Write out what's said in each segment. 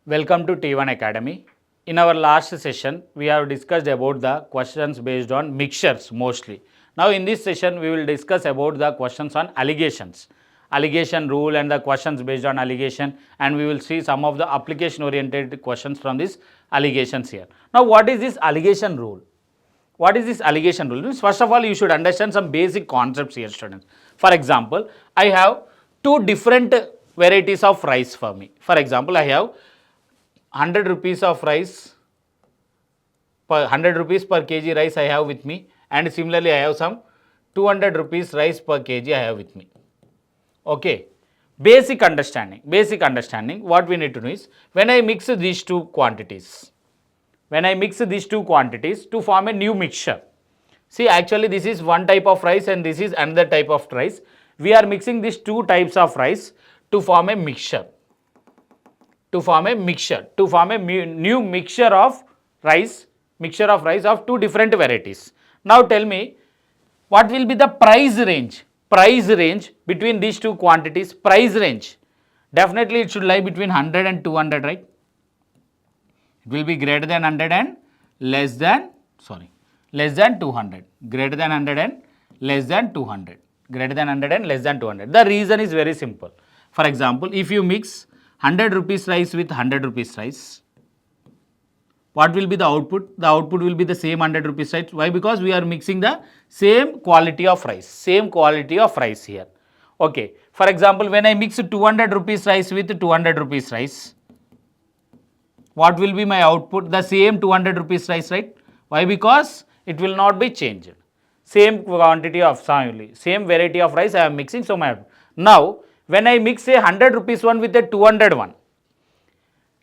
Welcome to T1 Academy. In our last session, we have discussed about the questions based on mixtures mostly. Now in this session, we will discuss about the questions on alligations. Alligation rule and the questions based on alligation, and we will see some of the application oriented questions from these alligations here. Now what is this alligation rule? What is this alligation rule? First of all, you should understand some basic concepts here, students. For example, I have two different varieties of rice for me. For example, I have 100 rupees of rice, per 100 rupees per kg rice I have with me, and similarly I have some 200 rupees rice per kg I have with me. Okay. Basic understanding, what we need to know is, when I mix these two quantities, to form a new mixture. See, actually this is one type of rice and this is another type of rice. We are mixing these two types of rice to form a mixture. To form a new mixture of rice of two different varieties. Now tell me, what will be the price range? Between these two quantities, price range. Definitely it should lie between 100 and 200, right? It will be greater than 100 and less than 200. Greater than 100 and less than 200. The reason is very simple. For example, if you mix 100 rupees rice with 100 rupees rice, what will be the output? The output will be the same 100 rupees rice. Why? Because we are mixing the same quality of rice. Here. Okay. For example, when I mix 200 rupees rice with 200 rupees rice, what will be my output? The same 200 rupees rice, right? Why? Because it will not be changed. Same quantity of same variety of rice I am mixing. So now when I mix a 100 rupees one with a 200 one,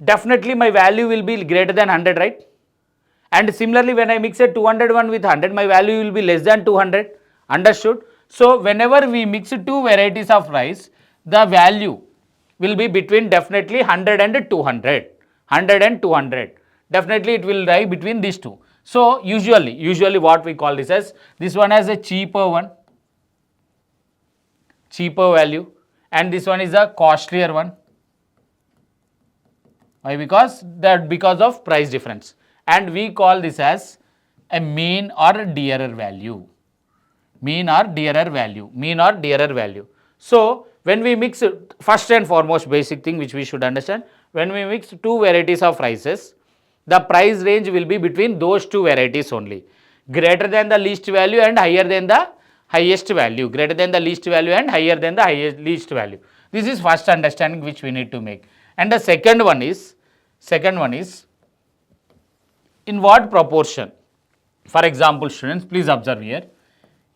definitely my value will be greater than 100, right? And similarly, when I mix a 200 one with 100, my value will be less than 200. Understood? So whenever we mix two varieties of rice, the value will be between definitely 100 and 200. Definitely it will lie between these two. So usually what we call this as, this one has a cheaper value, and this one is a costlier one. Why? Because of price difference, and we call this as a mean or dearer value. So when we mix, first and foremost basic thing which we should understand, when we mix two varieties of rices, the price range will be between those two varieties only, greater than the least value and higher than the highest value. Least value. This is first understanding which we need to make. And the second one is in what proportion. For example, students, please observe here.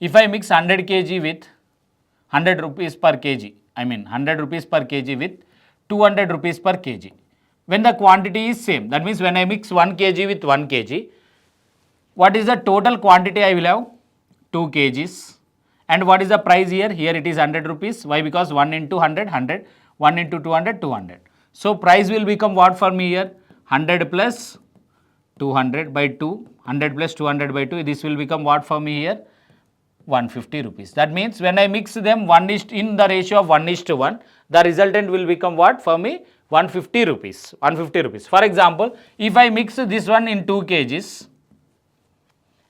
If I mix 100 kg with 100 rupees per kg, 100 rupees per kg with 200 rupees per kg. When the quantity is same, that means when I mix 1 kg with 1 kg, what is the total quantity I will have? 2 kgs. And what is the price here? Here it is 100 rupees. Why? Because 1 into 100, 100. 1 into 200, 200. So price will become what for me here? 100 plus 200 by 2. 100 plus 200 by 2. This will become what for me here? 150 rupees. That means when I mix them in the ratio of 1:1, the resultant will become what for me? 150 rupees. For example, if I mix this one in 2 kgs,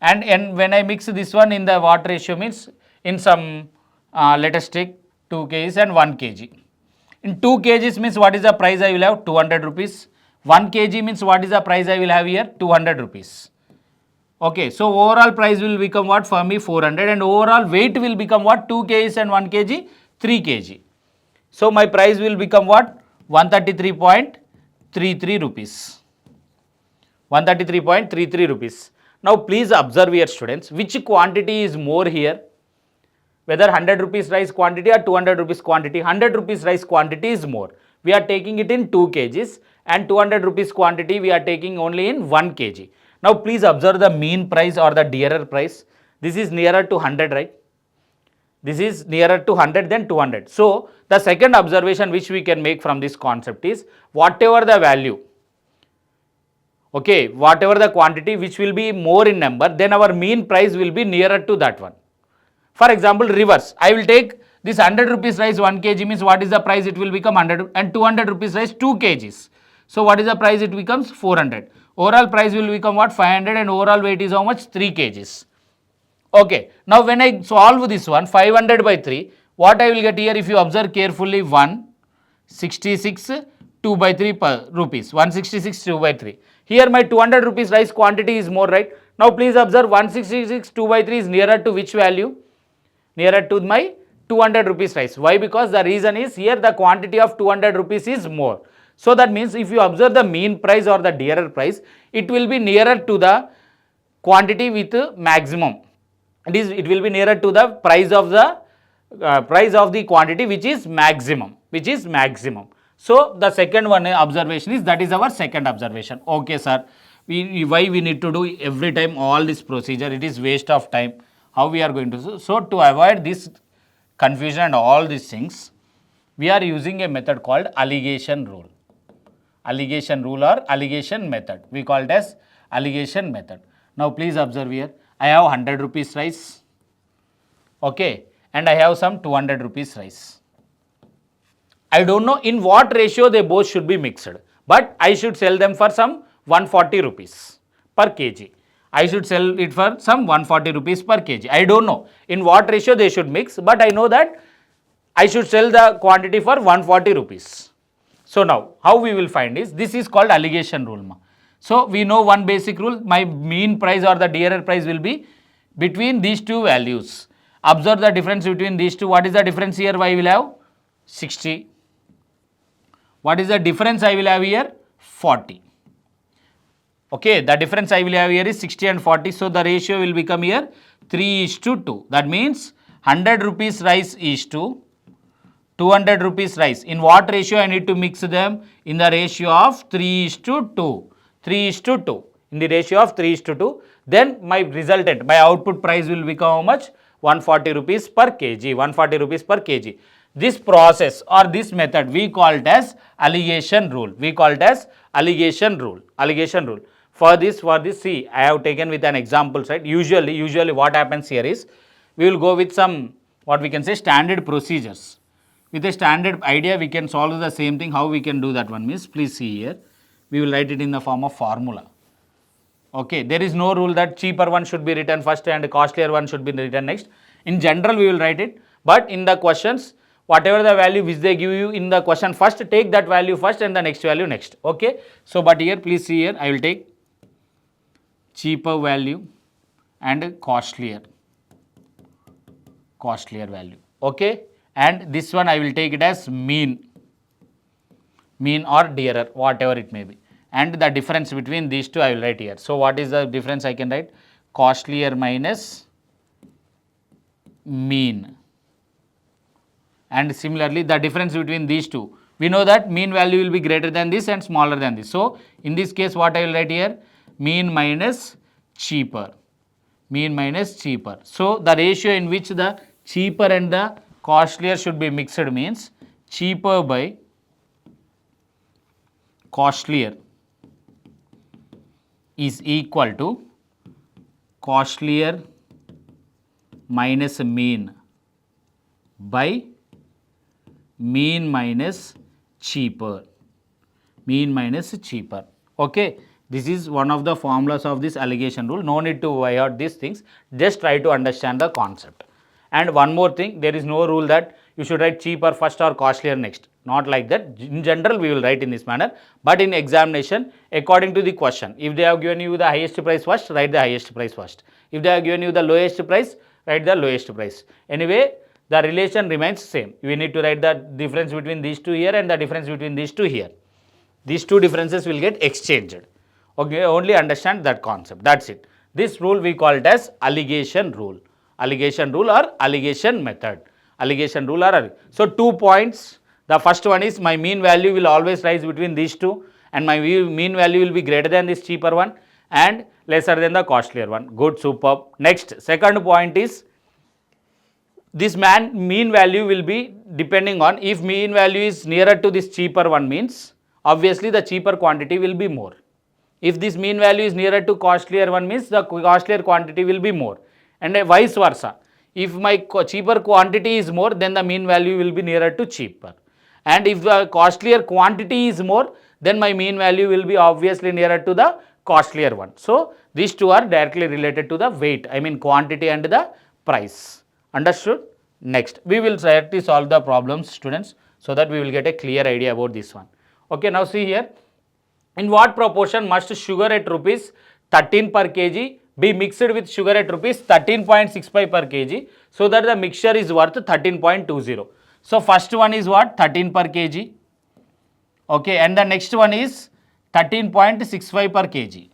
and when I mix this one in the what ratio, means in some, let us take 2 kgs and 1 kg. In 2 kgs means what is the price I will have? 200 rupees. 1 kg means what is the price I will have here? 200 rupees. Okay, so overall price will become what for me? 400, and overall weight will become what? 2 kgs and 1 kg? 3 kg. So my price will become what? 133.33 rupees. 133.33 rupees. Now please observe here, students, which quantity is more here? Whether 100 rupees rice quantity or 200 rupees quantity. 100 rupees rice quantity is more. We are taking it in 2 kgs, and 200 rupees quantity we are taking only in 1 kg. Now please observe the mean price or the dearer price. This is nearer to 100, right? This is nearer to 100 than 200. So the second observation which we can make from this concept is, whatever the value, okay, whatever the quantity which will be more in number, then our mean price will be nearer to that one. For example, reverse. I will take this 100 rupees rice 1 kg, means what is the price? It will become 100, and 200 rupees rice 2 kgs. So what is the price? It becomes 400. Overall price will become what? 500, and overall weight is how much? 3 kgs. Okay. Now when I solve this one, 500 by 3, what I will get here? If you observe carefully, 166 2 by 3 per rupees. 166 2 by 3. Here my 200 rupees rice quantity is more, right? Now please observe, 166 2 by 3 is nearer to which value? Nearer to my 200 rupees rice. Why? Because the reason is here the quantity of 200 rupees is more. So that means if you observe the mean price or the dearer price, it will be nearer to the quantity with maximum. It will be nearer to the price of the quantity which is maximum. So the second one observation is, that is our second observation. Okay, sir. Why we need to do every time all this procedure? It is waste of time. How we are going to do? So to avoid this confusion and all these things, we are using a method called alligation rule. Alligation rule or alligation method. We call it as alligation method. Now please observe here. I have 100 rupees rice. Okay. And I have some 200 rupees rice. I don't know in what ratio they both should be mixed, but I should sell them for some 140 rupees per kg. I should sell it for some 140 rupees per kg. I don't know in what ratio they should mix, but I know that I should sell the quantity for 140 rupees. So now how we will find is, this is called alligation rule. So we know one basic rule, my mean price or the dearer price will be between these two values. Observe the difference between these two. What is the difference here? I will have 60. What is the difference I will have here? 40. Okay, the difference I will have here is 60 and 40. So the ratio will become here 3:2. That means 100 rupees rice is to 200 rupees rice. In what ratio I need to mix them? In the ratio of 3:2. 3:2. In the ratio of 3:2. Then my resultant, my output price will become how much? 140 rupees per kg. 140 rupees per kg. This process or this method we call it as alligation rule. We call it as alligation rule. Alligation rule. For this, see, I have taken with an example, right? Usually what happens here is, we will go with some, what we can say, standard procedures. With a standard idea, we can solve the same thing. How we can do that one means, please see here. We will write it in the form of formula. Okay, there is no rule that cheaper one should be written first and costlier one should be written next. In general, we will write it, but in the questions, whatever the value which they give you in the question first, take that value first and the next value next. Okay, so but here, please see here, I will take cheaper value and costlier value. Okay, and this one I will take it as mean or dearer, whatever it may be. And the difference between these two I will write here. So what is the difference I can write? Costlier minus mean. And similarly, the difference between these two, we know that mean value will be greater than this and smaller than this. So in this case, what I will write here? Mean minus cheaper. Mean minus cheaper. So the ratio in which the cheaper and the costlier should be mixed means cheaper by costlier is equal to costlier minus mean by mean minus cheaper. Mean minus cheaper. Okay. This is one of the formulas of this alligation rule. No need to worry out these things. Just try to understand the concept. And one more thing, there is no rule that you should write cheaper first or costlier next. Not like that. In general, we will write in this manner. But in examination, according to the question, if they have given you the highest price first, write the highest price first. If they have given you the lowest price, write the lowest price. Anyway, the relation remains same. We need to write the difference between these two here and the difference between these two here. These two differences will get exchanged. Okay, only understand that concept. That's it. This rule we call it as alligation rule. Alligation rule or alligation method. Alligation rule or so 2 points. The first one is my mean value will always rise between these two and my mean value will be greater than this cheaper one and lesser than the costlier one. Good, superb. Next, second point is this mean value will be depending on, if mean value is nearer to this cheaper one means obviously the cheaper quantity will be more. If this mean value is nearer to costlier one means the costlier quantity will be more, and vice versa. If my cheaper quantity is more, then the mean value will be nearer to cheaper. And if the costlier quantity is more, then my mean value will be obviously nearer to the costlier one. So, these two are directly related to the weight, I mean quantity and the price. Understood? Next, we will directly solve the problems, students, so that we will get a clear idea about this one. Okay, now see here, in what proportion must sugar at rupees 13 per kg be mixed with sugar at rupees 13.65 per kg, so that the mixture is worth 13.20. So, first one is what? 13 per kg. Okay, and the next one is 13.65 per kg.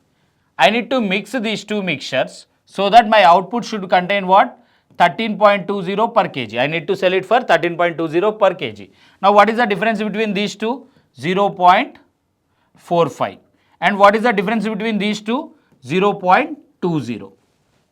I need to mix these two mixtures so that my output should contain what? 13.20 per kg. I need to sell it for 13.20 per kg. Now, what is the difference between these two? 0.45. And what is the difference between these two? 0.20.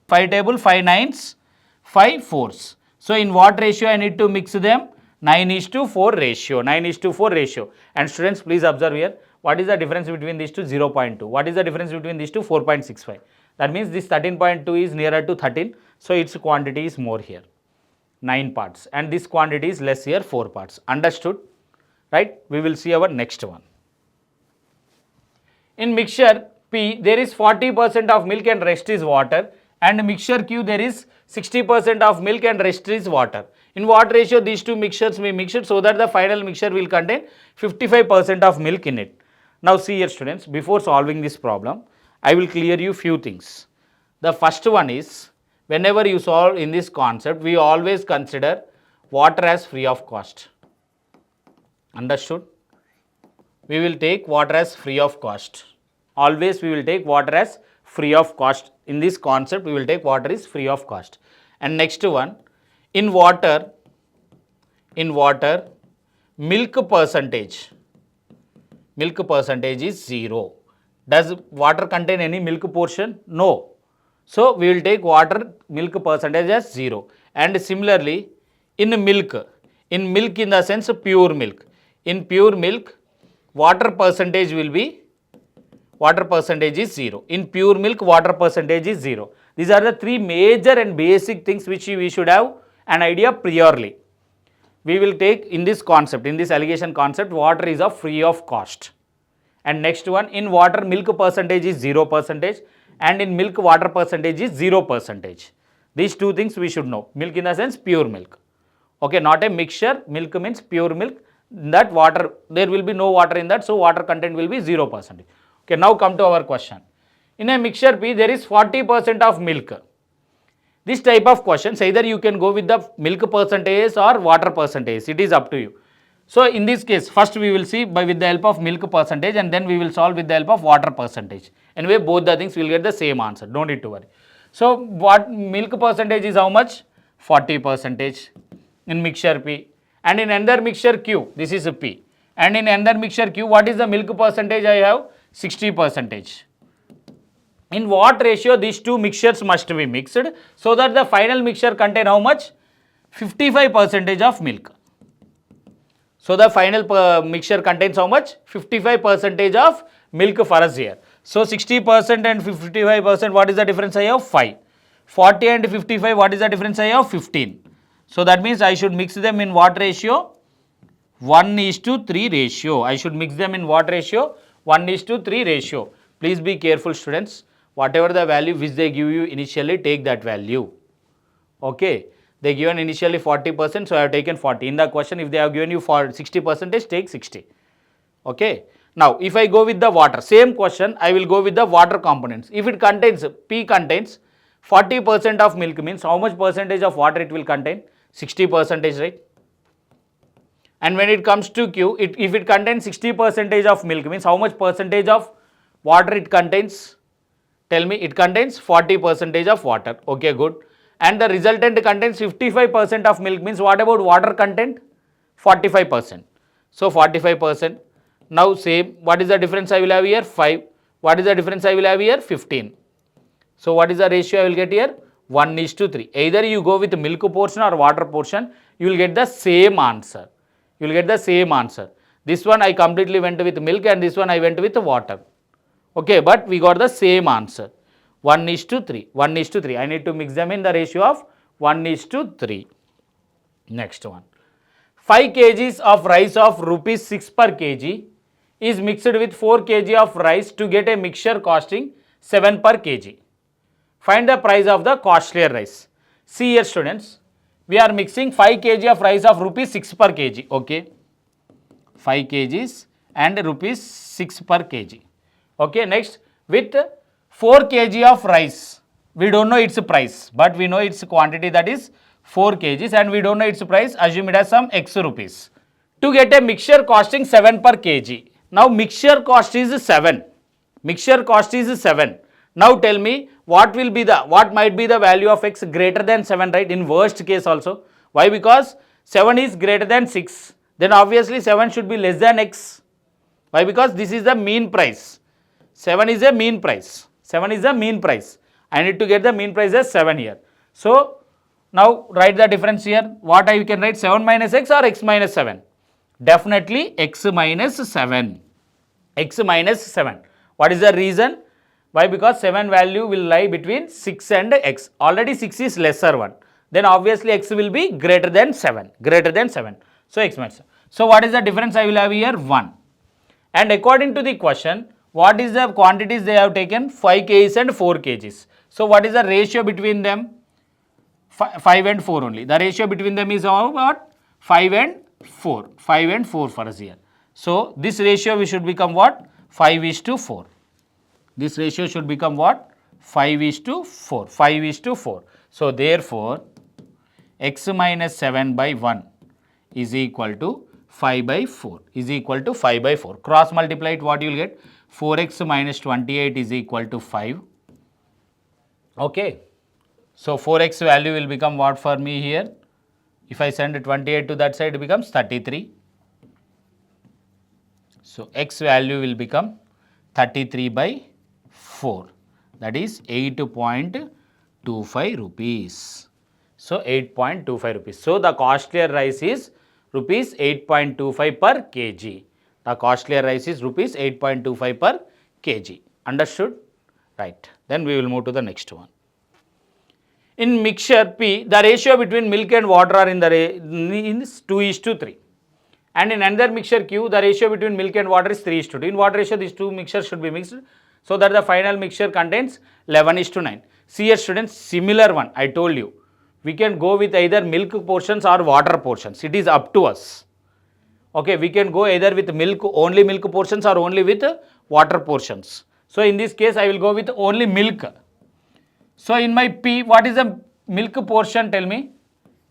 5 table, 5 nines, 5 fours. So, in what ratio I need to mix them? 9:4 ratio, 9:4 ratio. And students, please observe here, what is the difference between these two? 0.2. What is the difference between these two? 4.65. That means this 13.2 is nearer to 13. So, its quantity is more here, 9 parts. And this quantity is less here, 4 parts. Understood? Right? We will see our next one. In mixture P, there is 40% of milk and rest is water. And mixture Q, there is 60% of milk and rest is water. In what ratio these two mixtures may mix it, so that the final mixture will contain 55% of milk in it. Now see here, students, before solving this problem, I will clear you few things. The first one is, whenever you solve in this concept, we always consider water as free of cost. Understood? We will take water as free of cost. Always we will take water as free of cost. In this concept, we will take water is free of cost. And next one, in water, milk percentage is 0. Does water contain any milk portion? No. So, we will take milk percentage as 0. And similarly, in milk in the sense pure milk. In pure milk, water percentage is 0. In pure milk, water percentage is 0. These are the three major and basic things which we should have an idea priorly. We will take in this concept, in this alligation concept, water is of free of cost. And next one, in water milk percentage is 0%, and in milk water percentage is 0%. These two things we should know. Milk in the sense pure milk. Okay, not a mixture. Milk means pure milk. That water, there will be no water in that, so water content will be 0%. Okay, now come to our question. In a mixture P, there is 40% of milk. This type of questions, either you can go with the milk percentage or water percentage. It is up to you. So, in this case, first we will see with the help of milk percentage, and then we will solve with the help of water percentage. Anyway, both the things will get the same answer. Don't need to worry. So, what milk percentage is how much? 40% in mixture P. And in another mixture Q, this is a P. And in another mixture Q, what is the milk percentage I have? 60%. In what ratio these two mixtures must be mixed, so that the final mixture contain how much? 55% of milk. So, the final mixture contains how much? 55% of milk for us here. So, 60% and 55%, what is the difference I have? 5. 40 and 55, what is the difference I have? 15. So, that means I should mix them in what ratio? 1:3 ratio. I should mix them in what ratio? 1:3 ratio. Please be careful, students. Whatever the value which they give you initially, take that value. Okay. They given initially 40%, so I have taken 40. In the question, if they have given you for 60%, take 60. Okay. Now, if I go with the water, same question, I will go with the water components. If it contains, P contains 40% of milk, means how much percentage of water it will contain? 60%, right? And when it comes to Q, if it contains 60% of milk, means how much percentage of water it contains? Tell me, it contains 40% of water. Okay, good. And the resultant contains 55% of milk, means what about water content? 45%. So, 45%. Now, same, what is the difference I will have here? 5. What is the difference I will have here? 15. So, what is the ratio I will get here? 1:3. Either you go with milk portion or water portion, you will get the same answer. You will get the same answer. This one I completely went with milk, and this one I went with water. Okay, but we got the same answer. 1:3. 1:3. I need to mix them in the ratio of 1:3. Next one. 5 kgs of rice of rupees 6 per kg is mixed with 4 kg of rice to get a mixture costing 7 per kg. Find the price of the costlier rice. See here students, we are mixing 5 kg of rice of rupees 6 per kg, okay. 5 kgs and rupees 6 per kg. Okay, next with 4 kg of rice. We don't know its price, but we know its quantity, that is 4 kgs, and we don't know its price. Assume it as some x rupees. To get a mixture costing 7 per kg. Now mixture cost is 7. Mixture cost is 7. Now tell me what might be the value of x greater than 7, right? In worst case also. Why? Because 7 is greater than 6. Then obviously 7 should be less than x. Why? Because this is the mean price. 7 is a mean price. 7 is the mean price. I need to get the mean price as 7 here. So now write the difference here. What I can write, 7 minus x or x minus 7? Definitely x minus 7. X minus 7. What is the reason? Why? Because 7 value will lie between 6 and x. Already 6 is lesser one. Then obviously x will be greater than 7. Greater than 7. So x minus 7. So what is the difference I will have here? 1. And according to the question, what is the quantities they have taken? 5 kgs and 4 kgs. So what is the ratio between them? 5 and 4 only. The ratio between them is what? 5 and 4. 5 and 4 for us here. So this ratio we should become what? 5 is to 4. This ratio should become what? 5 is to 4. 5 is to 4. So therefore, x minus 7 by 1 is equal to 5 by 4. Is equal to 5 by 4. Cross multiply it, what you will get? 4x minus 28 is equal to 5. Okay. So 4x value will become what for me here? If I send 28 to that side, it becomes 33. So x value will become 33 by 4. That is 8.25 rupees. So 8.25 rupees. So the costlier rice is rupees 8.25 per kg. The costlier rice is rupees 8.25 per kg. Understood? Right. Then we will move to the next one. In mixture P, the ratio between milk and water are in 2:3. And in another mixture Q, the ratio between milk and water is 3:2. In what ratio these two mixtures should be mixed? So that the final mixture contains 11:9. See here students, similar one I told you. We can go with either milk portions or water portions. It is up to us. Okay, we can go either with only milk portions or only with water portions. So in this case, I will go with only milk. So in my P, what is the milk portion? Tell me.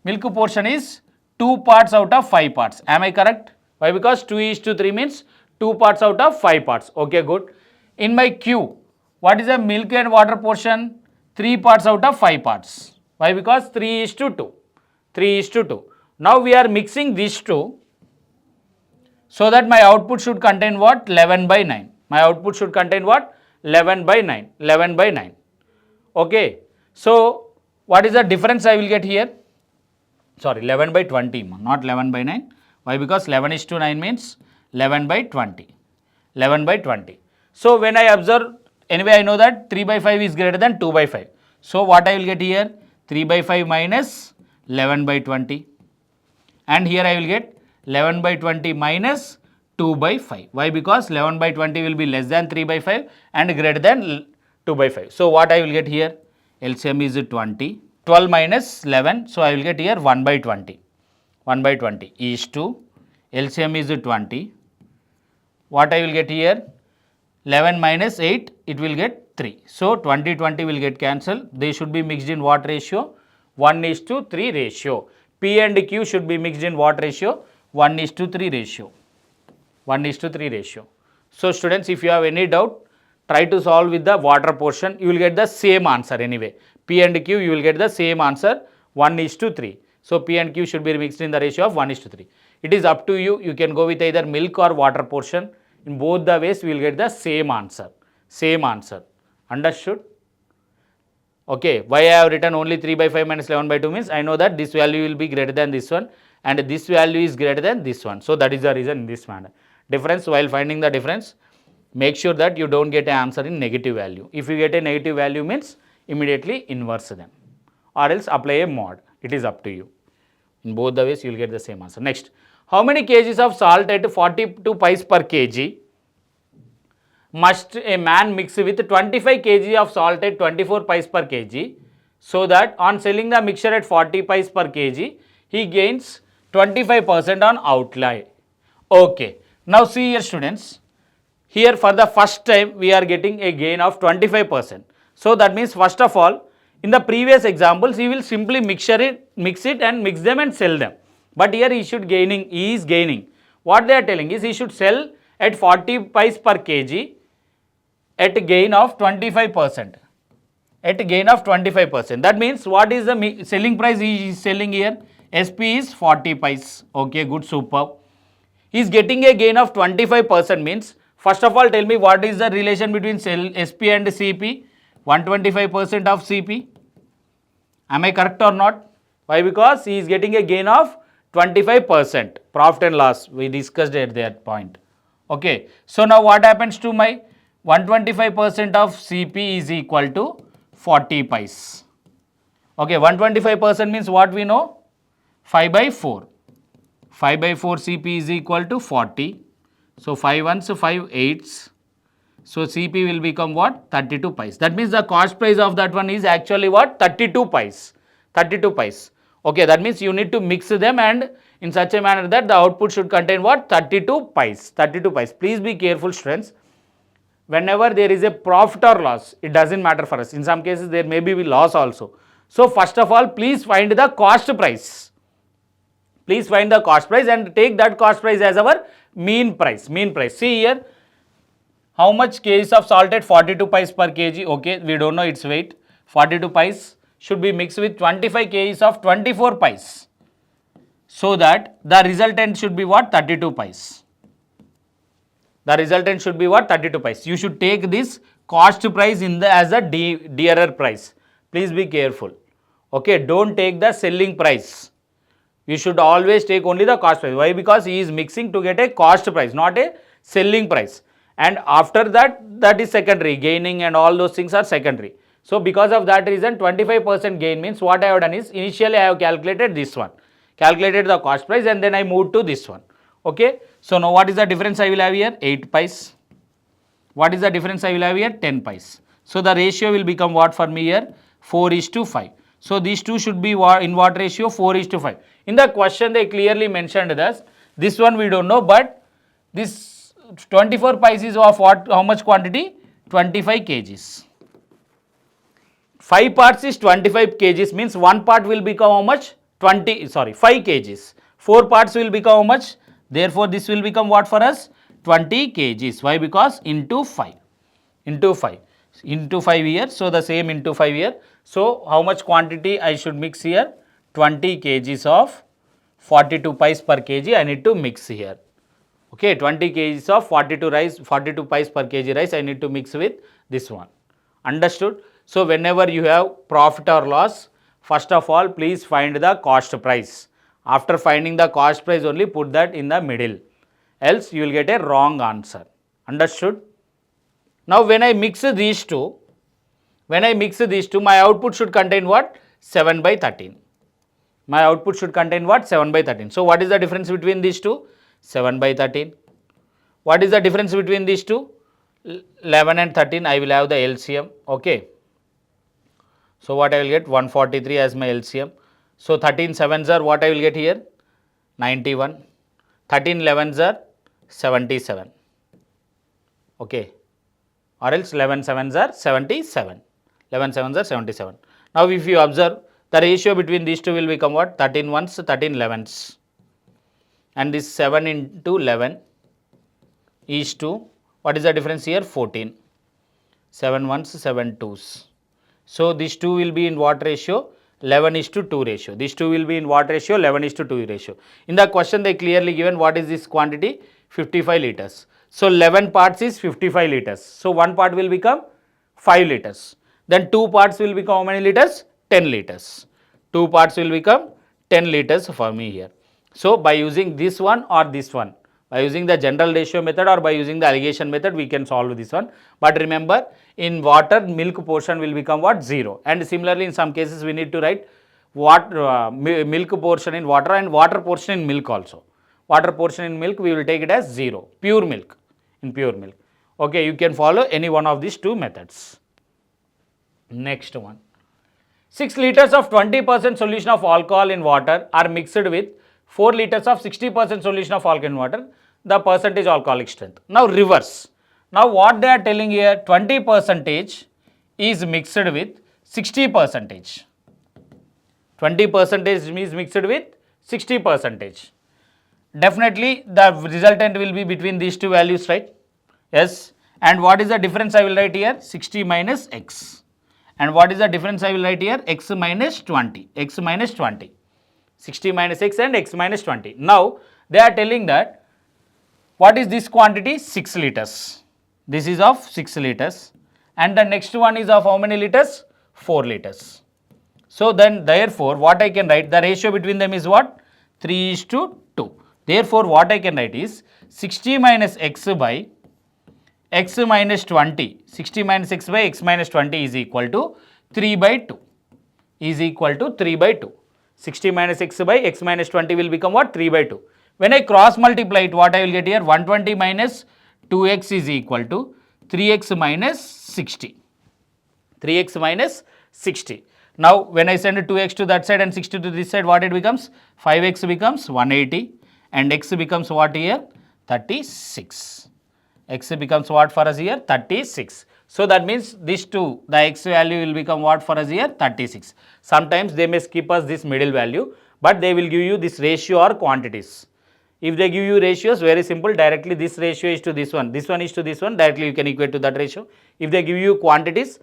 Milk portion is 2 parts out of 5 parts. Am I correct? Why? Because 2:3 means 2 parts out of 5 parts. Okay, good. In my Q, what is the milk and water portion? 3 parts out of 5 parts. Why? Because 3:2. 3:2. Now we are mixing these two so that my output should contain what? 11 by 9. My output should contain what? 11 by 9. 11 by 9. Okay. So what is the difference I will get here? Sorry, 11 by 20, not 11 by 9. Why? Because 11:9 means 11 by 20. 11 by 20. So when I observe, anyway I know that 3 by 5 is greater than 2 by 5. So what I will get here? 3 by 5 minus 11 by 20. And here I will get 11 by 20 minus 2 by 5. Why? Because 11 by 20 will be less than 3 by 5 and greater than 2 by 5. So what I will get here? LCM is 20. 12 minus 11. So I will get here 1 by 20. 1 by 20 is 2. LCM is 20. What I will get here? 11 minus 8, it will get 3. So 20 will get cancelled. They should be mixed in what ratio? 1:3 ratio. P and Q should be mixed in what ratio? 1:3 ratio. 1:3 ratio. So students, if you have any doubt, try to solve with the water portion. You will get the same answer anyway. P and Q, you will get the same answer, 1:3. So P and Q should be mixed in the ratio of 1:3. It is up to you. You can go with either milk or water portion. In both the ways, we will get the same answer. Same answer. Understood? Okay. Why I have written only 3 by 5 minus 11 by 2 means I know that this value will be greater than this one and this value is greater than this one. So that is the reason in this manner. Difference, while finding the difference, make sure that you don't get an answer in negative value. If you get a negative value means immediately inverse them or else apply a mod. It is up to you. In both the ways, you will get the same answer. Next, how many kgs of salt at 42 pice per kg must a man mix with 25 kg of salt at 24 pice per kg, so that on selling the mixture at 40 pice per kg, he gains 25% on outlay. Okay. Now see here students, here for the first time we are getting a gain of 25%. So that means first of all, in the previous examples he will simply mix it and mix them and sell them. But here he is gaining. What they are telling is he should sell at 40 pice per kg at a gain of 25%. At a gain of 25%. That means what is the selling price he is selling here? SP is 40 pice. Okay, good, superb. He is getting a gain of 25% means, first of all tell me what is the relation between SP and CP? 125% of CP. Am I correct or not? Why? Because he is getting a gain of 25%. Profit and loss, we discussed at that point. Okay. So now what happens to my 125% of CP is equal to 40 pice. Okay, 125% means what we know? 5 by 4. 5 by 4 CP is equal to 40. So 5 ones, 5 eights. So CP will become what? 32 pice. That means the cost price of that one is actually what? 32 pice. 32 pice. Okay, that means you need to mix them and in such a manner that the output should contain what? 32 pice. 32 pice. Please be careful students. Whenever there is a profit or loss, it doesn't matter for us. In some cases there may be loss also. So first of all, please find the cost price. Please find the cost price and take that cost price as our mean price. Mean price. See here, how much kgs of salt at 42 pice per kg? Okay, we don't know its weight. 42 pice should be mixed with 25 kgs of 24 pice. So that the resultant should be what? 32 pice. The resultant should be what? 32 pice. You should take this cost price as a dearer price. Please be careful. Okay, don't take the selling price. You should always take only the cost price. Why? Because he is mixing to get a cost price, not a selling price. And after that, that is secondary. Gaining and all those things are secondary. So because of that reason, 25% gain means what I have done is, initially I have calculated this one. Calculated the cost price and then I moved to this one. Okay. So now what is the difference I will have here? 8 pice. What is the difference I will have here? 10 pice. So the ratio will become what for me here? 4:5. So these two should be in what ratio? 4:5. In the question they clearly mentioned this one we don't know, but this 24 pice is of what? How much quantity? 25 kgs. 5 parts is 25 kgs means one part will become how much? 5 kgs. 4 parts will become how much? Therefore this will become what for us? 20 kgs. Why? Because into 5. Into 5. Into 5 here. So the same into 5 here. So how much quantity I should mix here? 20 kgs of 42 pice per kg I need to mix here. Okay, 20 kgs of 42 pice per kg rice I need to mix with this one. Understood? So whenever you have profit or loss, first of all please find the cost price. After finding the cost price only put that in the middle. Else you will get a wrong answer. Understood? Now when I mix these two, my output should contain what? 7 by 13. My output should contain what? 7 by 13. So what is the difference between these two? 7 by 13. What is the difference between these two? 11 and 13. I will have the LCM. Okay. So what I will get? 143 as my LCM. So 13 sevens are what I will get here? 91. 13 11s are 77. Okay. Or else 11 sevens are 77. 11 sevens are 77. Now if you observe, the ratio between these two will become what? 13 ones, 13 11s. And this 7 into 11 is to, what is the difference here? 14. 7 ones, 7 twos. So these two will be in what ratio? 11:2 ratio. These two will be in what ratio? 11:2 ratio. In the question they clearly given what is this quantity? 55 liters. So 11 parts is 55 liters. So one part will become 5 liters. Then 2 parts will become how many liters? 10 liters. 2 parts will become 10 liters for me here. So by using this one or this one, by using the general ratio method or by using the alligation method, we can solve this one. But remember, in water, milk portion will become what? 0. And similarly, in some cases, we need to write what milk portion in water and water portion in milk also. Water portion in milk, we will take it as 0. Pure milk, in pure milk. Okay, you can follow any one of these two methods. Next one. 6 liters of 20% solution of alcohol in water are mixed with 4 liters of 60% solution of alcohol in water. The percentage alcoholic strength. Now reverse. Now what they are telling here, 20% is mixed with 60%. 20% is mixed with 60%. Definitely the resultant will be between these two values, right? Yes. And what is the difference I will write here? 60 minus x. And what is the difference I will write here? X minus 20. X minus 20. 60 minus x and x minus 20. Now they are telling that what is this quantity? 6 liters. This is of 6 liters. And the next one is of how many liters? 4 liters. So then therefore what I can write, the ratio between them is what? 3:2. Therefore what I can write is 60 minus x by x minus 20. 60 minus x by x minus 20 is equal to 3/2. Is equal to 3/2. 60 minus x by x minus 20 will become what? 3/2. When I cross multiply it, what I will get here? 120 minus 2x is equal to 3x minus 60. 3x minus 60. Now, when I send 2x to that side and 60 to this side, what it becomes? 5x becomes 180 and x becomes what here? 36. X becomes what for us here? 36. So, that means these two, the x value will become what for us here? 36. Sometimes they may skip us this middle value, but they will give you this ratio or quantities. If they give you ratios, very simple, directly this ratio is to this one is to this one, directly you can equate to that ratio. If they give you quantities,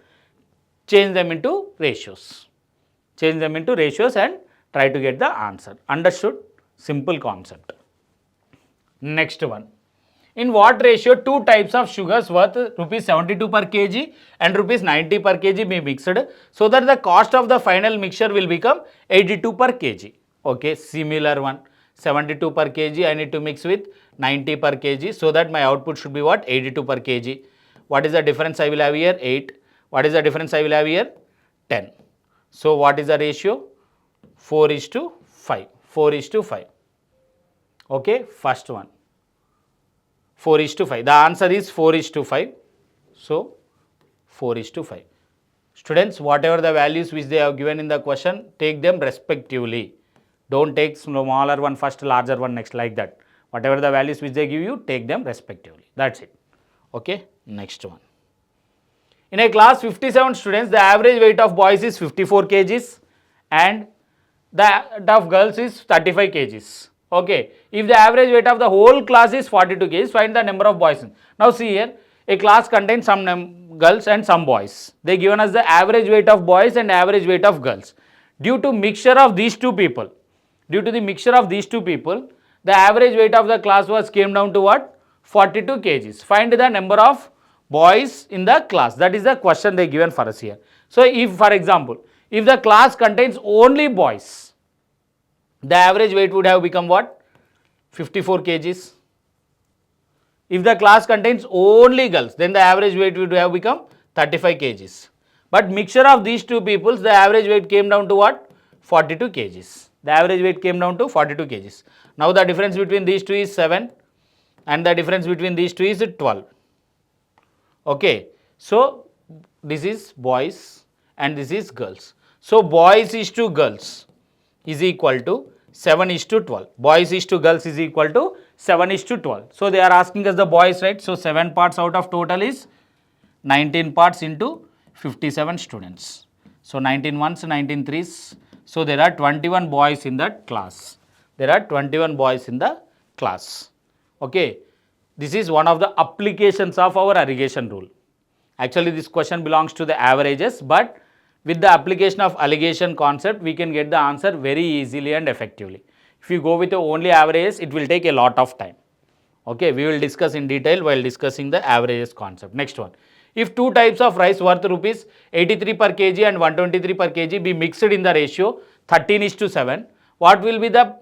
change them into ratios. Change them into ratios and try to get the answer. Understood? Simple concept. Next one. In what ratio two types of sugars worth rupees 72 per kg and rupees 90 per kg be mixed so that the cost of the final mixture will become 82 per kg. Okay, similar one. 72 per kg I need to mix with 90 per kg so that my output should be what? 82 per kg. What is the difference I will have here? 8. What is the difference I will have here? 10. So, what is the ratio? 4:5. 4:5. Okay, first one. 4:5. The answer is 4:5. So, 4:5. Students, whatever the values which they have given in the question, take them respectively. Don't take smaller one first, larger one next, like that. Whatever the values which they give you, take them respectively. That's it. Okay, next one. In a class 57 students, the average weight of boys is 54 kgs and that of girls is 35 kgs. Okay, if the average weight of the whole class is 42 kgs, find the number of boys. Now see here, a class contains some girls and some boys. They given us the average weight of boys and average weight of girls. Due to mixture of these two people, the average weight of the class was came down to what? 42 kgs. Find the number of boys in the class. That is the question they given for us here. So, if for example, if the class contains only boys, the average weight would have become what? 54 kgs. If the class contains only girls, then the average weight would have become 35 kgs. But mixture of these two peoples, the average weight came down to what? 42 kgs. The average weight came down to 42 kgs. Now, the difference between these two is 7 and the difference between these two is 12. Okay, so this is boys and this is girls. So, boys is to girls is equal to 7:12. Boys is to girls is equal to 7:12. So, they are asking us the boys, right? So, 7 parts out of total is 19 parts into 57 students. So, 19 ones, 19 threes. So, there are 21 boys in that class. There are 21 boys in the class. Okay. This is one of the applications of our alligation rule. Actually, this question belongs to the averages, but with the application of alligation concept, we can get the answer very easily and effectively. If you go with the only averages, it will take a lot of time. Okay, we will discuss in detail while discussing the averages concept. Next one. If two types of rice worth rupees 83 per kg and 123 per kg be mixed in the ratio 13:7, what will be the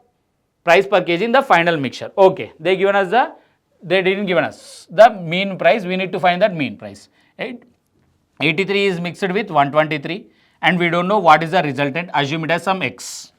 price per kg in the final mixture? Okay, they didn't given us the mean price. We need to find that mean price. Right? 83 is mixed with 123 and we don't know what is the resultant. Assume it as some x.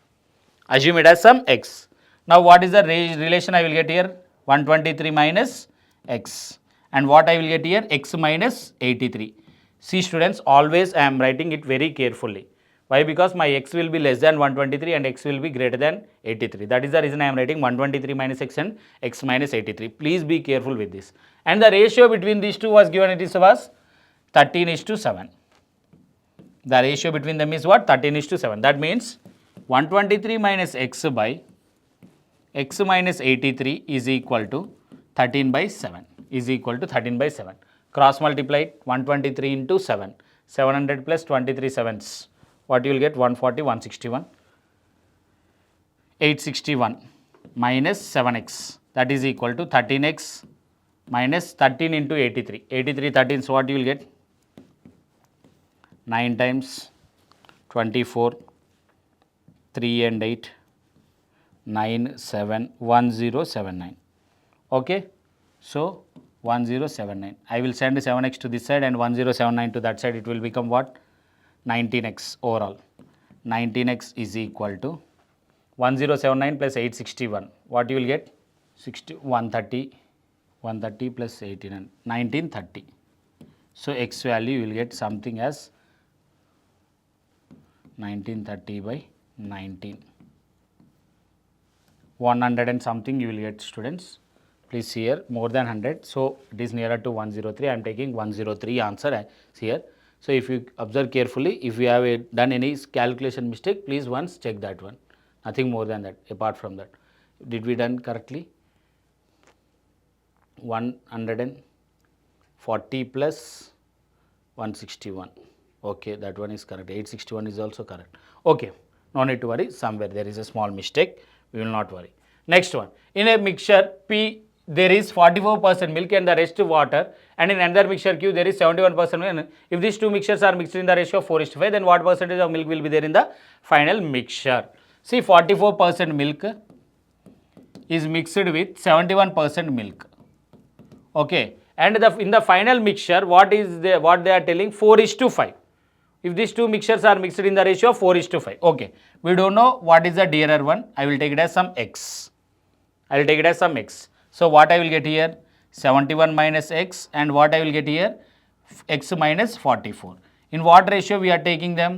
Assume it as some x. Now what is the relation I will get here? 123 minus x and what I will get here, x minus 83. See students, always I am writing it very carefully. Why? Because my x will be less than 123 and x will be greater than 83. That is the reason I am writing 123 minus x and x minus 83. Please be careful with this. And the ratio between these two was given, it was 13:7. The ratio between them is what? 13:7. That means 123 minus x by x minus 83 is equal to 13/7. Is equal to 13/7. Cross multiply 123 into 7. 700 plus 23 sevens. What you will get? 140, 161. 861 minus 7x. That is equal to 13x minus 13 into 83. 83, 13. So what you will get? 9 times 24, 3 and 8, 9, 7, 1079. Okay. So 1079. I will send 7x to this side and 1079 to that side. It will become what? 19x overall. 19x is equal to 1079 plus 861. What you will get? 130. 130 plus 89. 1930. So x value you will get something as 1930 by 19. 100 and something you will get, students. Please see here, more than 100. So it is nearer to 103. I am taking 103 answer here. So if you observe carefully, if you have done any calculation mistake, please once check that one. Nothing more than that. Apart from that, did we done correctly? 140 plus 161. Okay, that one is correct. 861 is also correct. Okay, no need to worry. Somewhere there is a small mistake. We will not worry. Next one. In a mixture P, there is 44% milk and the rest water, and in another mixture Q, there is 71% milk. If these two mixtures are mixed in the ratio of 4:5, then what percentage of milk will be there in the final mixture? See, 44% milk is mixed with 71% milk. Okay, and in the final mixture, what they are telling? 4:5. If these two mixtures are mixed in the ratio of 4:5. Okay, we don't know what is the dearer one. I will take it as some x. I will take it as some x. So what I will get here? 71 minus x, and what I will get here? X minus 44. In what ratio we are taking them?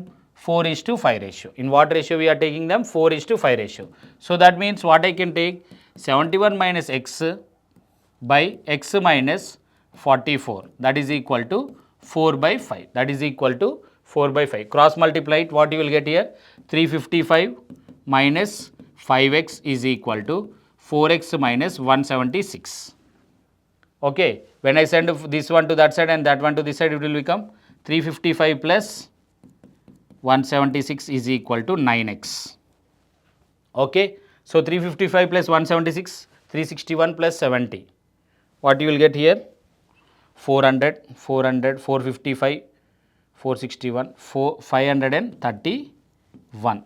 4:5 ratio. In what ratio we are taking them? 4:5 ratio. So that means what I can take? 71 minus x by x minus 44. That is equal to 4/5. That is equal to 4/5. Cross multiply it. What you will get here? 355 minus 5x is equal to 4x minus 176. Okay. When I send this one to that side and that one to this side, it will become 355 plus 176 is equal to 9x. Okay. So 355 plus 176, 361 plus 70. What you will get here? 400, 400, 455, 461, 531.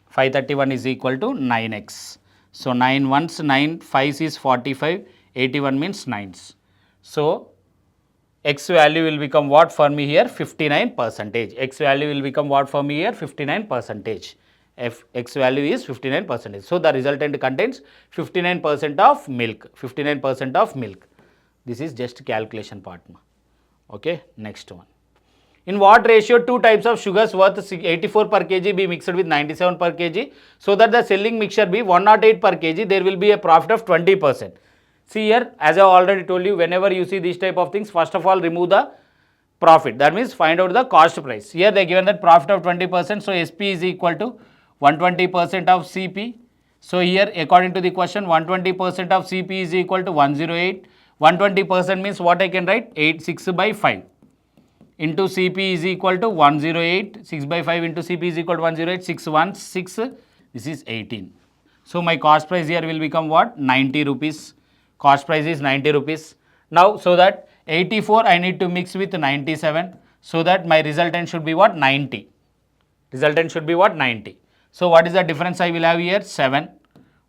531 is equal to 9x. So 9 ones, 9, 5 is 45, 81 means 9s. So x value will become what for me here? 59%. X value will become what for me here? 59%. X value is 59%. So the resultant contains 59% of milk. 59% of milk. This is just calculation part. Okay, next one. In what ratio two types of sugars worth 84 per kg be mixed with 97 per kg, so that the selling mixture be 108 per kg, there will be a profit of 20%. See here, as I already told you, whenever you see these type of things, first of all remove the profit. That means find out the cost price. Here they given that profit of 20%, so SP is equal to 120% of CP. So here according to the question, 120% of CP is equal to 108. 120% means what I can write? 6/5 into CP is equal to 108. 6/5 into CP is equal to 108. 616. This is 18. So my cost price here will become what? 90 rupees. Cost price is 90 rupees. Now so that 84 I need to mix with 97. So that my resultant should be what? 90. Resultant should be what? 90. So what is the difference I will have here? 7.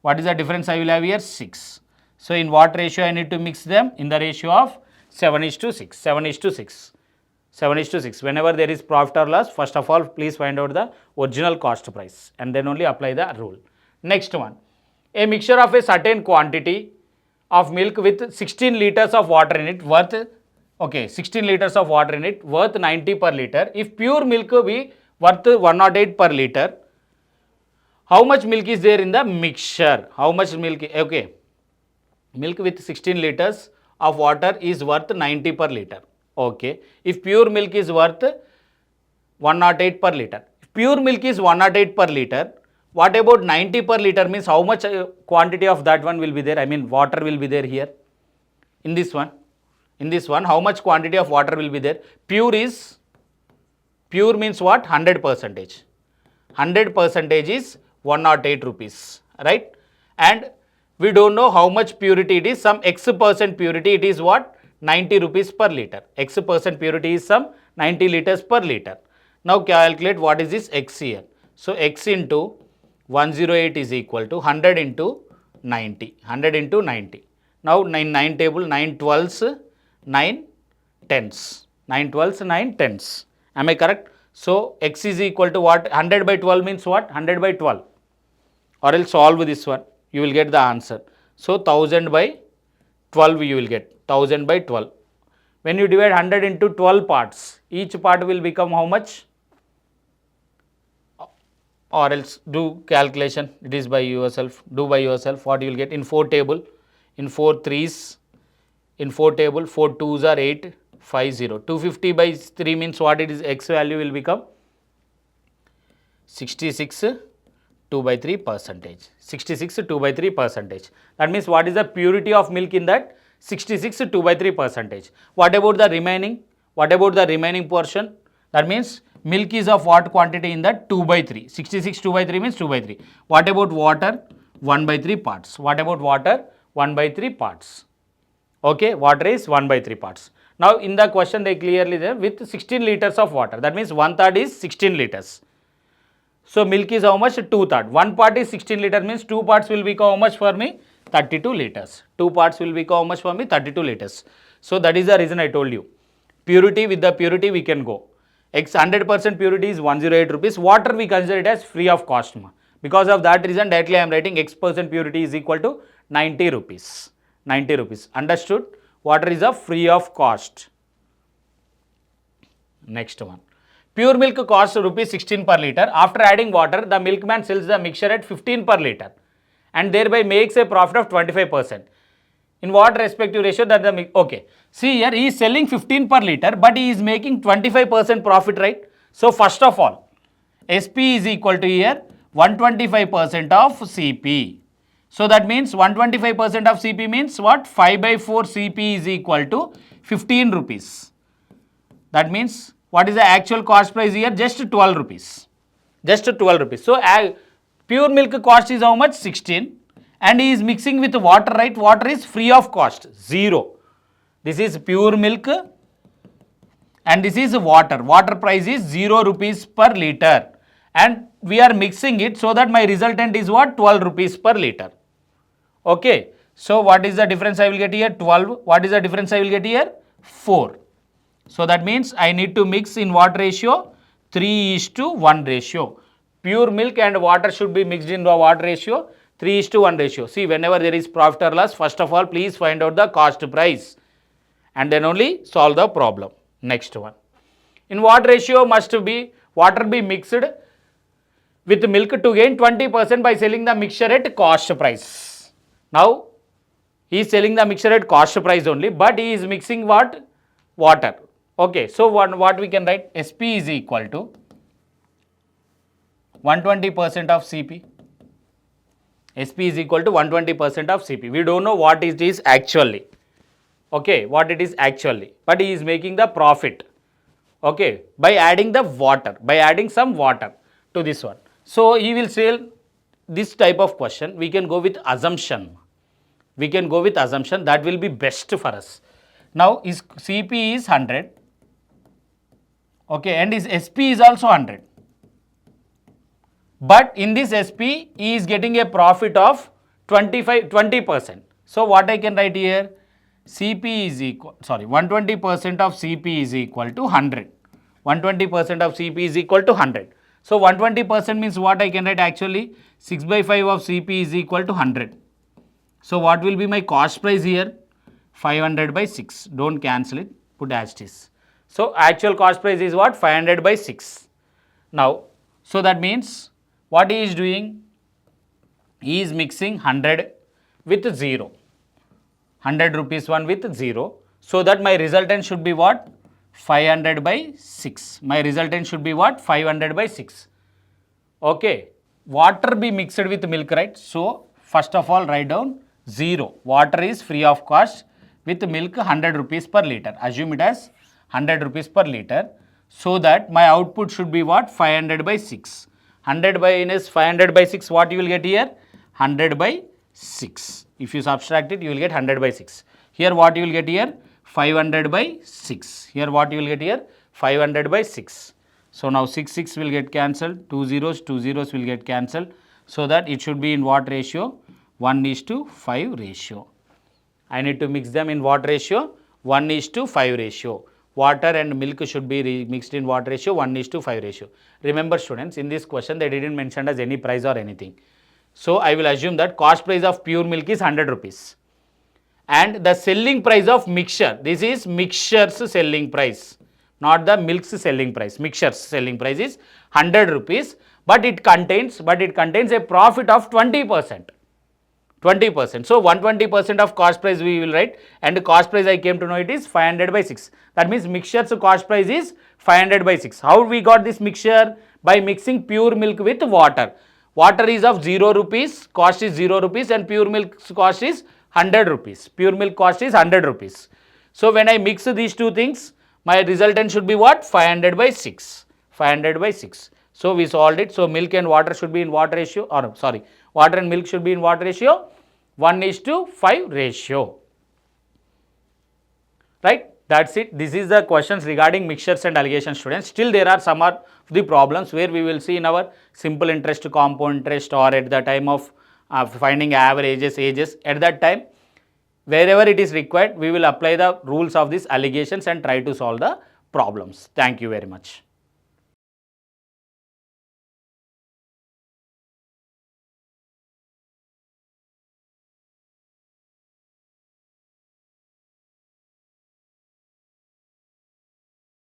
What is the difference I will have here? 6. So in what ratio I need to mix them? In the ratio of 7:6. 7:6. 7:6. Whenever there is profit or loss, first of all please find out the original cost price and then only apply the rule. Next one. A mixture of a certain quantity of milk with 16 liters of water in it worth, okay, 16 liters of water in it worth 90 per liter. If pure milk be worth 108 per liter, how much milk is there in the mixture? How much milk? Okay, milk with 16 liters of water is worth 90 per liter. Okay, if pure milk is worth 108 per liter. If pure milk is 108 per liter, what about 90 per liter means how much quantity of that one will be there? I mean water will be there here in this one. In this one, how much quantity of water will be there? Pure means what? 100 percentage. 100 percentage is 108 rupees, right? And we don't know how much purity it is. Some X percent purity, it is what? 90 rupees per liter. X percent purity is some 90 liters per liter. Now calculate what is this X here. So X into 108 is equal to 100 into 90. 100 into 90. Now 9 table, 9 12s, 9 10s. 9 12s, 9 10s. Am I correct? So X is equal to what? 100 by 12 means what? 100 by 12. Or else solve this one. You will get the answer. So 1000 by 12 you will get. 1000 by 12. When you divide 100 into 12 parts, each part will become how much? Or else do calculation, it is by yourself, do by yourself what you will get in 4 table, in 4 3s, in 4 table, 4 2s are 8, 5 0. 250 by 3 means what it is, X value will become 66 2 by 3 percentage. 66 2 by 3 percentage. That means what is the purity of milk in that? 66 2 by 3 percentage. What about the remaining? What about the remaining portion? That means milk is of what quantity in that? 2 by 3. 66 2 by 3 means 2 by 3. What about water? 1 by 3 parts. What about water? 1 by 3 parts. Okay, water is 1 by 3 parts. Now in the question they clearly there with 16 liters of water. That means 1/3 is 16 liters. So milk is how much? 2/3. 1 part is 16 liters means 2 parts will become how much for me? 32 liters. 2 parts will become how much for me? 32 liters. So that is the reason I told you. Purity, with the purity we can go. X 100% purity is 108 rupees. Water we consider it as free of cost. Because of that reason directly I am writing X percent purity is equal to 90 rupees. 90 rupees. Understood? Water is a free of cost. Next one. Pure milk costs rupees 16 per liter. After adding water, the milkman sells the mixture at 15 per liter and thereby makes a profit of 25%. In what respective ratio that the, okay. See here, he is selling 15 per liter, but he is making 25% profit, right? So first of all, SP is equal to here 125% of CP. So that means 125% of CP means what? 5 by 4 CP is equal to 15 rupees. That means what is the actual cost price here? Just 12 rupees. Just 12 rupees. So pure milk cost is how much? 16. And he is mixing with water, right? Water is free of cost, 0. This is pure milk and this is water. Water price is 0 rupees per liter. And we are mixing it so that my resultant is what? 12 rupees per liter. Okay. So what is the difference I will get here? 12. What is the difference I will get here? 4. So that means I need to mix in what ratio? 3:1 ratio. Pure milk and water should be mixed in the what ratio? 3:1 ratio. See, whenever there is profit or loss, first of all, please find out the cost price and then only solve the problem. Next one. In what ratio must be water be mixed with milk to gain 20% by selling the mixture at cost price? Now, he is selling the mixture at cost price only, but he is mixing what? Water. Okay, so what we can write? SP is equal to 120% of CP. SP is equal to 120% of CP. We don't know what it is actually. Okay, what it is actually. But he is making the profit. Okay, by adding the water, by adding some water to this one. So he will sell this type of question. We can go with assumption. We can go with assumption that will be best for us. Now his CP is 100. Okay, and his SP is also 100. But in this SP, he is getting a profit of 20%. So what I can write here? CP is equal, 120% of CP is equal to 100. 120% of CP is equal to 100. So 120% means what I can write actually? 6 by 5 of CP is equal to 100. So what will be my cost price here? 500 by 6. Don't cancel it. Put as it is. So actual cost price is what? 500 by 6. Now, so that means what he is doing? He is mixing 100 with 0. 100 rupees one with 0. So that my resultant should be what? 500 by 6. My resultant should be what? 500 by 6. Okay. Water be mixed with milk, right? So, first of all write down 0. Water is free of cost with milk 100 rupees per liter. Assume it as 100 rupees per liter. So that my output should be what? 500 by 6. 100 minus 500 by 6, what you will get here? 100 by 6. If you subtract it, you will get 100 by 6. Here what you will get here? 500 by 6. Here what you will get here? 500 by 6. So now 6 will get cancelled, 2 zeros will get cancelled. So that it should be in what ratio? 1:5 ratio. I need to mix them in what ratio? 1:5 ratio. Water and milk should be mixed in what ratio? 1:5 ratio. Remember students, in this question they didn't mention as any price or anything. So I will assume that cost price of pure milk is 100 rupees. And the selling price of mixture, this is mixture's selling price, not the milk's selling price. Mixture's selling price is 100 rupees, but it contains a profit of 20%. 20%. So 120% of cost price we will write, and the cost price I came to know it is 500 by 6. That means mixture's cost price is 500 by 6. How we got this mixture? By mixing pure milk with water. Water is of 0 rupees, cost is 0 rupees, and pure milk's cost is 100 rupees. Pure milk cost is 100 rupees. So when I mix these two things, my resultant should be what? 500 by 6. 500 by 6. So we solved it. So milk and water should be in what ratio? Or sorry, water and milk should be in what ratio? 1:5 ratio. Right? That's it. This is the questions regarding mixtures and alligations, students. Still there are some of the problems where we will see in our simple interest, compound interest, or at the time of finding averages, ages. At that time, wherever it is required, we will apply the rules of these alligations and try to solve the problems. Thank you very much.